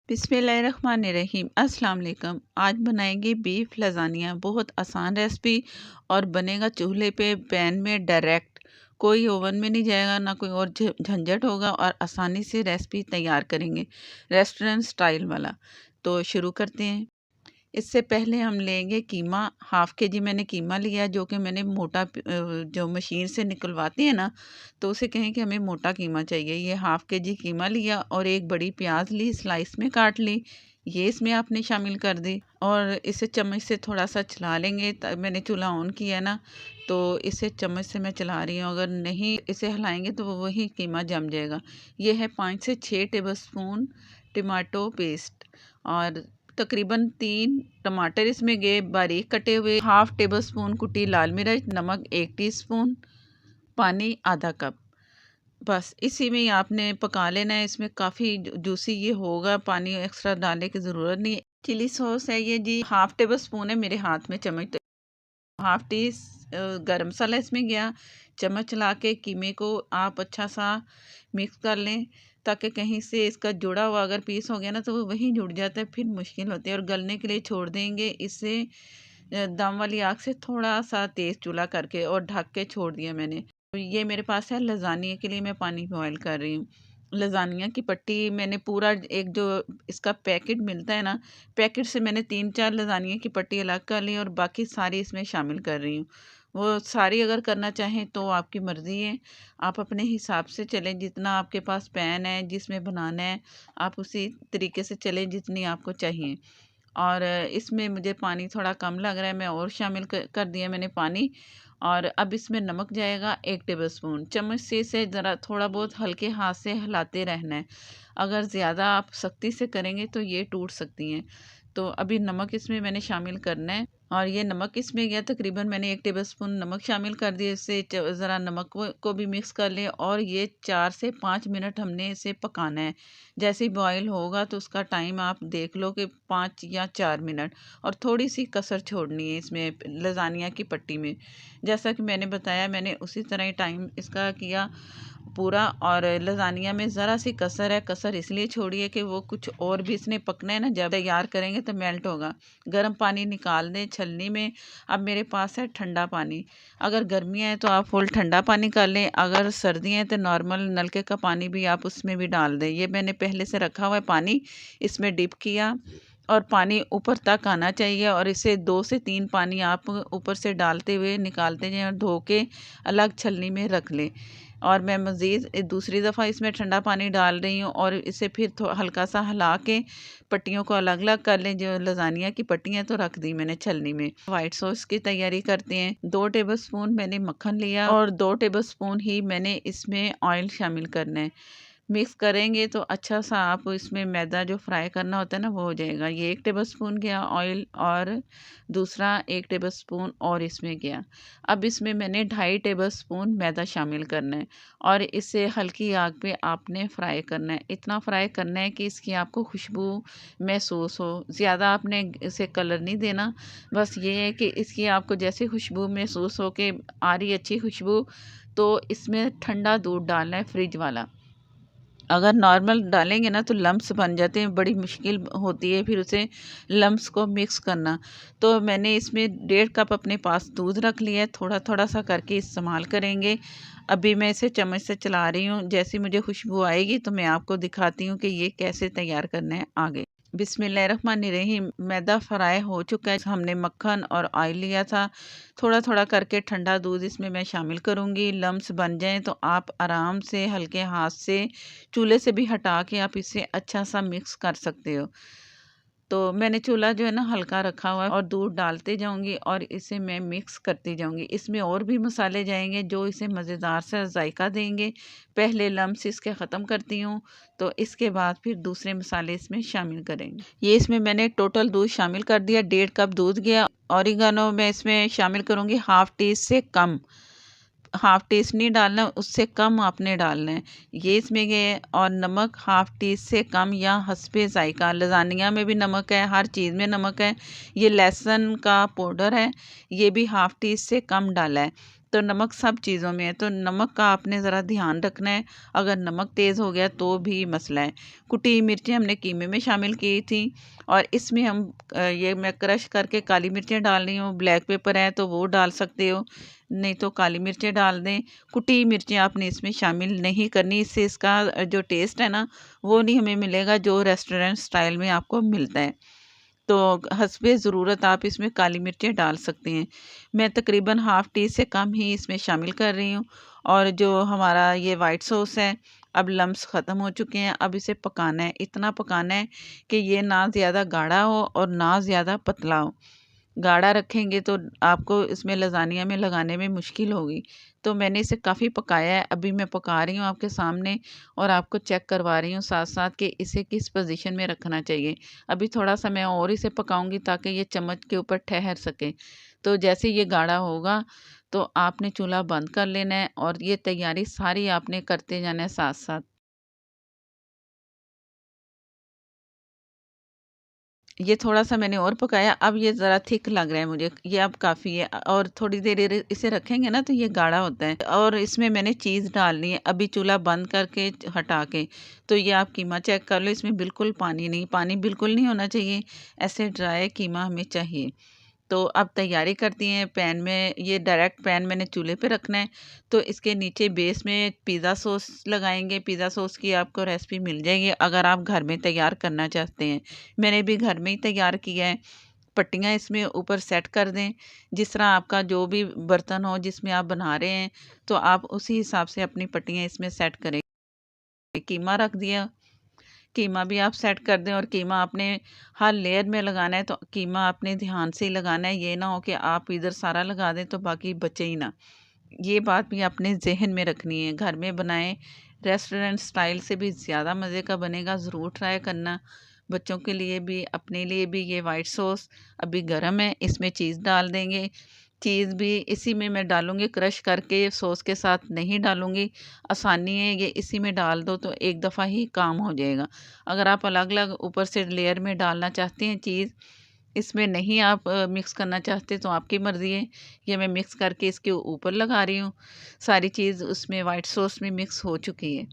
बिस्मिल्लाहिर्रहमानिर्रहीम। अस्सलाम वालेकुम। आज बनाएंगे बीफ लज़ानिया। बहुत आसान रेसिपी और बनेगा चूल्हे पे पैन में डायरेक्ट। कोई ओवन में नहीं जाएगा, ना कोई और झंझट होगा और आसानी से रेसिपी तैयार करेंगे रेस्टोरेंट स्टाइल वाला। तो शुरू करते हैं। इससे पहले हम लेंगे कीमा। हाफ़ के जी मैंने कीमा लिया, जो कि मैंने मोटा जो मशीन से निकलवाते हैं ना, तो उसे कहें कि हमें मोटा कीमा चाहिए। ये हाफ़ के जी कीमा लिया और एक बड़ी प्याज ली, स्लाइस में काट ली, ये इसमें आपने शामिल कर दी और इसे चम्मच से थोड़ा सा चला लेंगे। मैंने चूल्हा ऑन किया ना, तो इसे चम्मच से मैं चला रही हूँ। अगर नहीं इसे हिलाएंगे तो वही कीमा जम जाएगा। ये है 5 से 6 टेबलस्पून टमाटो पेस्ट और तकरीबन 3 टमाटर इसमें गए बारीक कटे हुए, हाफ टेबल स्पून कुटी लाल मिर्च, नमक 1 टीस्पून, पानी आधा कप। बस इसी में ही आपने पका लेना है। इसमें काफ़ी जूसी ये होगा, पानी एक्स्ट्रा डालने की ज़रूरत नहीं है। चिली सॉस है ये जी, हाफ टेबल स्पून है मेरे हाथ में चम्मच। तो हाफ टी गरम मसाला इसमें गया। चम्मच चला के कीमे को आप अच्छा सा मिक्स कर लें, ताकि कहीं से इसका जुड़ा हुआ अगर पीस हो गया ना तो वो वहीं जुड़ जाता है, फिर मुश्किल होती है। और गलने के लिए छोड़ देंगे इसे दम वाली आग से थोड़ा सा तेज़ चूल्हा करके, और ढक के छोड़ दिया मैंने। तो ये मेरे पास है लज़ानिया के लिए मैं पानी बॉयल कर रही हूँ। लज़ानिया की पट्टी मैंने पूरा एक जो इसका पैकेट मिलता है ना, पैकेट से मैंने 3-4 लज़ानिया की पट्टी अलग कर ली और बाकी सारी इसमें शामिल कर रही हूँ। वो सारी अगर करना चाहें तो आपकी मर्ज़ी है, आप अपने हिसाब से चलें। जितना आपके पास पैन है जिसमें बनाना है, आप उसी तरीके से चलें जितनी आपको चाहिए। और इसमें मुझे पानी थोड़ा कम लग रहा है, मैं और शामिल कर दिया मैंने पानी। और अब इसमें नमक जाएगा 1 टेबलस्पून। चम्मच से इसे ज़रा थोड़ा बहुत हल्के हाथ से हिलाते रहना है। अगर ज़्यादा आप सख्ती से करेंगे तो ये टूट सकती हैं। तो अभी नमक इसमें मैंने शामिल करना है और ये नमक इसमें गया, तकरीबन मैंने 1 टेबलस्पून नमक शामिल कर दिया। इससे ज़रा नमक को भी मिक्स कर लें और ये 4 से 5 मिनट हमने इसे पकाना है। जैसे ही बॉयल होगा तो उसका टाइम आप देख लो कि 5 या 4 मिनट, और थोड़ी सी कसर छोड़नी है इसमें लज़ानिया की पट्टी में। जैसा कि मैंने बताया, मैंने उसी तरह ही टाइम इसका किया पूरा। और लज़ानिया में ज़रा सी कसर है, कसर इसलिए छोड़ी है कि वो कुछ और भी इसने पकना है ना, जब तैयार करेंगे तो मेल्ट होगा। गर्म पानी निकाल दें छलनी में। अब मेरे पास है ठंडा पानी। अगर गर्मियाँ हैं तो आप फुल ठंडा पानी कर लें, अगर सर्दियाँ हैं तो नॉर्मल नलके का पानी भी आप उसमें भी डाल दें। ये मैंने पहले से रखा हुआ है पानी, इसमें डिप किया और पानी ऊपर तक आना चाहिए। और इसे 2 से 3 पानी आप ऊपर से डालते हुए निकालते जाएं और धो के अलग छलनी में रख लें। और मैं मज़ीद दूसरी दफ़ा इसमें ठंडा पानी डाल रही हूँ और इसे फिर हल्का सा हिला के पट्टियों को अलग अलग कर लें। जो लज़ानिया की पट्टियाँ तो रख दी मैंने छलनी में। वाइट सॉस की तैयारी करते हैं। 2 टेबलस्पून मैंने मक्खन लिया और 2 टेबलस्पून ही मैंने इसमें ऑयल शामिल करना है। मिक्स करेंगे तो अच्छा सा आप इसमें मैदा जो फ्राई करना होता है ना, वो हो जाएगा। ये 1 टेबलस्पून गया ऑयल और दूसरा 1 टेबलस्पून और इसमें गया। अब इसमें मैंने 2.5 टेबलस्पून मैदा शामिल करना है और इसे हल्की आग पे आपने फ्राई करना है। इतना फ्राई करना है कि इसकी आपको खुशबू महसूस हो। ज़्यादा आपने इसे कलर नहीं देना, बस ये है कि इसकी आपको जैसे खुशबू महसूस हो कि आ रही अच्छी खुशबू, तो इसमें ठंडा दूध डालना है, फ्रिज वाला। अगर नॉर्मल डालेंगे ना तो लम्प्स बन जाते हैं, बड़ी मुश्किल होती है फिर उसे लम्प्स को मिक्स करना। तो मैंने इसमें 1.5 कप अपने पास दूध रख लिया है, थोड़ा थोड़ा सा करके इस्तेमाल करेंगे। अभी मैं इसे चम्मच से चला रही हूँ, जैसी मुझे खुशबू आएगी तो मैं आपको दिखाती हूँ कि ये कैसे तैयार करना है आगे। बिस्मिल्लाहिर्रहमानिर्रहीम। मैदा फ्राई हो चुका है। हमने मक्खन और ऑयल लिया था। थोड़ा थोड़ा करके ठंडा दूध इसमें मैं शामिल करूँगी। लम्स बन जाएं तो आप आराम से हल्के हाथ से चूल्हे से भी हटा के आप इसे अच्छा सा मिक्स कर सकते हो। तो मैंने चूल्हा जो है ना हल्का रखा हुआ है और दूध डालते जाऊंगी और इसे मैं मिक्स करती जाऊंगी। इसमें और भी मसाले जाएंगे जो इसे मज़ेदार सा जायका देंगे। पहले लम्स इसके ख़त्म करती हूँ, तो इसके बाद फिर दूसरे मसाले इसमें शामिल करेंगे। ये इसमें मैंने टोटल दूध शामिल कर दिया, 1.5 कप दूध गया। ऑरिगानो मैं इसमें शामिल करूँगी हाफ़ टी से कम। हाफ़ टी नहीं डालना, उससे कम आपने डालना है। ये इसमें गए। और नमक हाफ़ टी से कम या हस्बे ज़ायका। लज़ानिया में भी नमक है, हर चीज़ में नमक है। ये लहसुन का पाउडर है, ये भी हाफ़ टी से कम डाला है। तो नमक सब चीज़ों में है, तो नमक का आपने ज़रा ध्यान रखना है। अगर नमक तेज़ हो गया तो भी मसला है। कुटी मिर्चें हमने कीमे में शामिल की थी और इसमें हम ये मैं क्रश करके काली मिर्चें डाल रही हूँ। ब्लैक पेपर है तो वो डाल सकते हो, नहीं तो काली मिर्चें डाल दें। कुटी मिर्चें आपने इसमें शामिल नहीं करनी, इससे इसका जो टेस्ट है ना वो नहीं हमें मिलेगा जो रेस्टोरेंट स्टाइल में आपको मिलता है। तो हस्बे ज़रूरत आप इसमें काली मिर्चें डाल सकते हैं। मैं तकरीबन हाफ़ टी से कम ही इसमें शामिल कर रही हूँ। और जो हमारा ये वाइट सॉस है, अब लम्स ख़त्म हो चुके हैं, अब इसे पकाना है। इतना पकाना है कि ये ना ज़्यादा गाढ़ा हो और ना ज़्यादा पतला हो। गाढ़ा रखेंगे तो आपको इसमें लज़ानिया में लगाने में मुश्किल होगी। तो मैंने इसे काफ़ी पकाया है, अभी मैं पका रही हूँ आपके सामने और आपको चेक करवा रही हूँ साथ-साथ कि इसे किस पोज़ीशन में रखना चाहिए। अभी थोड़ा-सा मैं और इसे पकाऊँगी ताकि ये चम्मच के ऊपर ठहर सके। तो जैसे ये गाढ़ा होगा तो आपने चूल्हा बंद कर लेना है और ये तैयारी सारी आपने करते जाना है साथ-साथ। ये थोड़ा-सा मैंने और पकाया, अब ये ज़रा थिक लग रहा है मुझे, ये अब काफ़ी है। और थोड़ी देर इसे रखेंगे ना तो ये गाढ़ा होता है और इसमें मैंने चीज़ डालनी है, अभी चूल्हा बंद करके हटा के। तो ये आप कीमा चेक कर लो, इसमें बिल्कुल पानी नहीं, पानी बिल्कुल नहीं होना चाहिए, ऐसे ड्राई कीमा हमें चाहिए। तो अब तैयारी करती हैं पैन में, ये डायरेक्ट पैन मैंने चूल्हे पे रखना है। तो इसके नीचे बेस में पिज़्ज़ा सॉस लगाएँगे, पिज़्ज़ा सॉस की आपको रेसिपी मिल जाएगी अगर आप घर में तैयार करना चाहते हैं। मैंने भी घर में ही तैयार किया है। पट्टियाँ इसमें ऊपर सेट कर दें, जिस तरह आपका जो भी बर्तन हो जिसमें आप बना रहे हैं, तो आप उसी हिसाब से अपनी पट्टियाँ इसमें सेट करें। कीमा रख दिया, कीमा भी आप सेट कर दें और कीमा आपने हर लेयर में लगाना है, तो कीमा आपने ध्यान से ही लगाना है, ये ना हो कि आप इधर सारा लगा दें तो बाकी बचे ही ना। ये बात भी आपने ज़हन में रखनी है, घर में बनाएं, रेस्टोरेंट स्टाइल से भी ज़्यादा मज़े का बनेगा, ज़रूर ट्राई करना। बच्चों के लिए भी अपने लिए भी। ये वाइट सॉस अभी गर्म है, इसमें चीज़ डाल देंगे। चीज़ भी इसी में मैं डालूँगी, क्रश करके सॉस के साथ नहीं डालूँगी। आसानी है, ये इसी में डाल दो तो एक दफ़ा ही काम हो जाएगा। अगर आप अलग-अलग ऊपर से लेयर में डालना चाहते हैं चीज़, इसमें नहीं आप मिक्स करना चाहते तो आपकी मर्ज़ी है। ये मैं मिक्स करके इसके ऊपर लगा रही हूँ। सारी चीज़ उसमें वाइट सॉस में मिक्स हो चुकी है।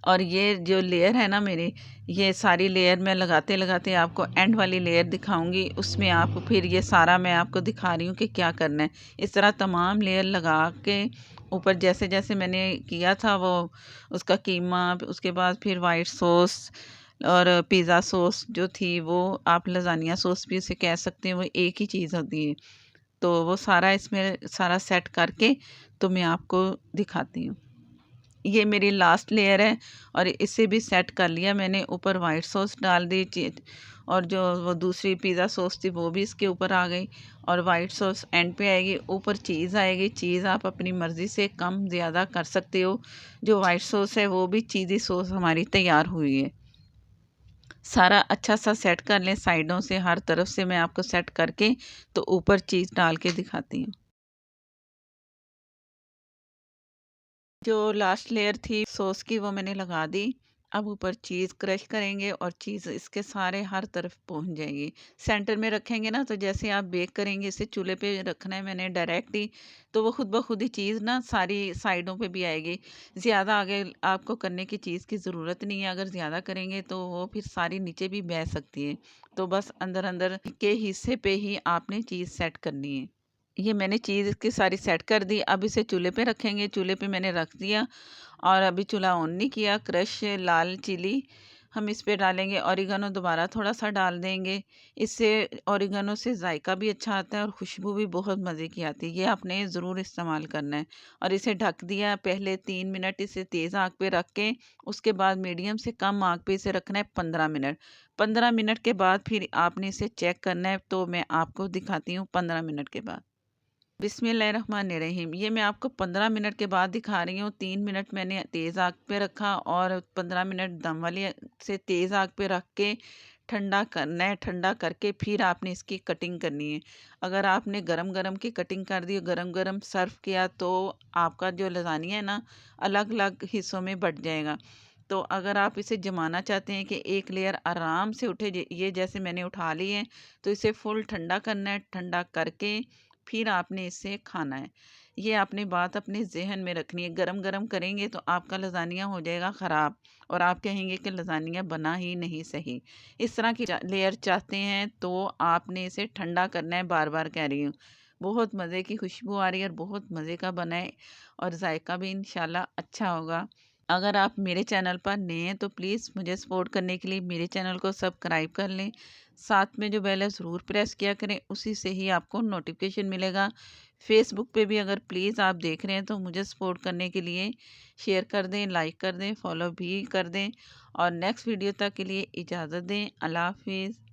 और ये जो लेयर है ना मेरी, ये सारी लेयर मैं लगाते-लगाते आपको एंड वाली लेयर दिखाऊँगी। उसमें आप फिर ये सारा मैं आपको दिखा रही हूँ कि क्या करना है। इस तरह तमाम लेयर लगा के ऊपर जैसे-जैसे मैंने किया था वो उसका कीमा, उसके बाद फिर व्हाइट सॉस और पिज़्ज़ा सॉस जो थी वो आप लज़ानिया सॉस भी उसे कह सकते हैं, वो एक ही चीज़ होती है। तो वो सारा इसमें सारा सेट करके तो मैं आपको दिखाती हूँ। ये मेरी लास्ट लेयर है और इसे भी सेट कर लिया मैंने। ऊपर वाइट सॉस डाल दी और जो वो दूसरी पिज़्ज़ा सॉस थी वो भी इसके ऊपर आ गई और वाइट सॉस एंड पे आएगी। ऊपर चीज़ आएगी, चीज़ आप अपनी मर्ज़ी से कम ज़्यादा कर सकते हो। जो वाइट सॉस है वो भी चीज़ी सॉस हमारी तैयार हुई है। सारा अच्छा सा सेट कर लें, साइडों से हर तरफ से मैं आपको सेट करके तो ऊपर चीज़ डाल के दिखाती हूँ। जो लास्ट लेयर थी सॉस की वो मैंने लगा दी। अब ऊपर चीज़ क्रश करेंगे और चीज़ इसके सारे हर तरफ पहुंच जाएगी। सेंटर में रखेंगे ना तो जैसे आप बेक करेंगे, इसे चूल्हे पे रखना है मैंने डायरेक्ट ही, तो वो खुद ब खुद ही चीज़ ना सारी साइडों पे भी आएगी। ज़्यादा आगे आपको करने की चीज़ की ज़रूरत नहीं है, अगर ज़्यादा करेंगे तो वो फिर सारी नीचे भी बह सकती है। तो बस अंदर अंदर के हिस्से पे ही आपने चीज़ सेट करनी है। ये मैंने चीज़ इसकी सारी सेट कर दी। अब इसे चूल्हे पे रखेंगे, चूल्हे पे मैंने रख दिया और अभी चूल्हा ऑन नहीं किया। क्रश लाल चिली हम इस पे डालेंगे, ओरिगानो दोबारा थोड़ा-सा डाल देंगे। इससे ओरिगानो से जायका भी अच्छा आता है और खुशबू भी बहुत मज़े की आती है। ये आपने ज़रूर इस्तेमाल करना है और इसे ढक दिया। पहले 3 मिनट इसे तेज़ आँच पे रख के उसके बाद मीडियम से कम आँच पे इसे रखना है 15 मिनट। 15 मिनट के बाद फिर आपने इसे चेक करना है, तो मैं आपको दिखाती हूँ 15 मिनट के बाद। बिस्मिल्लाहिर्रहमानिर्रहीम। ये मैं आपको 15 मिनट के बाद दिखा रही हूँ। 3 मिनट मैंने तेज़ आग पे रखा और 15 मिनट दम वाली से तेज़ आग पे रख के ठंडा करना है। ठंडा करके फिर आपने इसकी कटिंग करनी है। अगर आपने गरम-गरम की कटिंग कर दी, गरम-गरम सर्व किया तो आपका जो लज़ानिया है ना अलग-अलग हिस्सों में बँट जाएगा। तो अगर आप इसे जमाना चाहते हैं कि एक लेयर आराम से उठे, ये जैसे मैंने उठा ली है, तो इसे फुल ठंडा करना है। ठंडा करके फिर आपने इसे खाना है। ये आपने बात अपने ज़हन में रखनी है। गरम-गरम करेंगे तो आपका लज़ानिया हो जाएगा ख़राब और आप कहेंगे कि लज़ानिया बना ही नहीं सही। इस तरह की लेयर चाहते हैं तो आपने इसे ठंडा करना है, बार-बार कह रही हूँ। बहुत मज़े की खुशबू आ रही है और बहुत मज़े का बना है और जायका भी इंशाल्लाह अच्छा होगा। अगर आप मेरे चैनल पर नए हैं तो प्लीज़ मुझे सपोर्ट करने के लिए मेरे चैनल को सब्सक्राइब कर लें। साथ में जो बेल है ज़रूर प्रेस किया करें, उसी से ही आपको नोटिफिकेशन मिलेगा। फेसबुक पे भी अगर प्लीज़ आप देख रहे हैं तो मुझे सपोर्ट करने के लिए शेयर कर दें, लाइक कर दें, फॉलो भी कर दें और नेक्स्ट वीडियो तक के लिए इजाज़त दें। अल्लाह हाफ़िज़।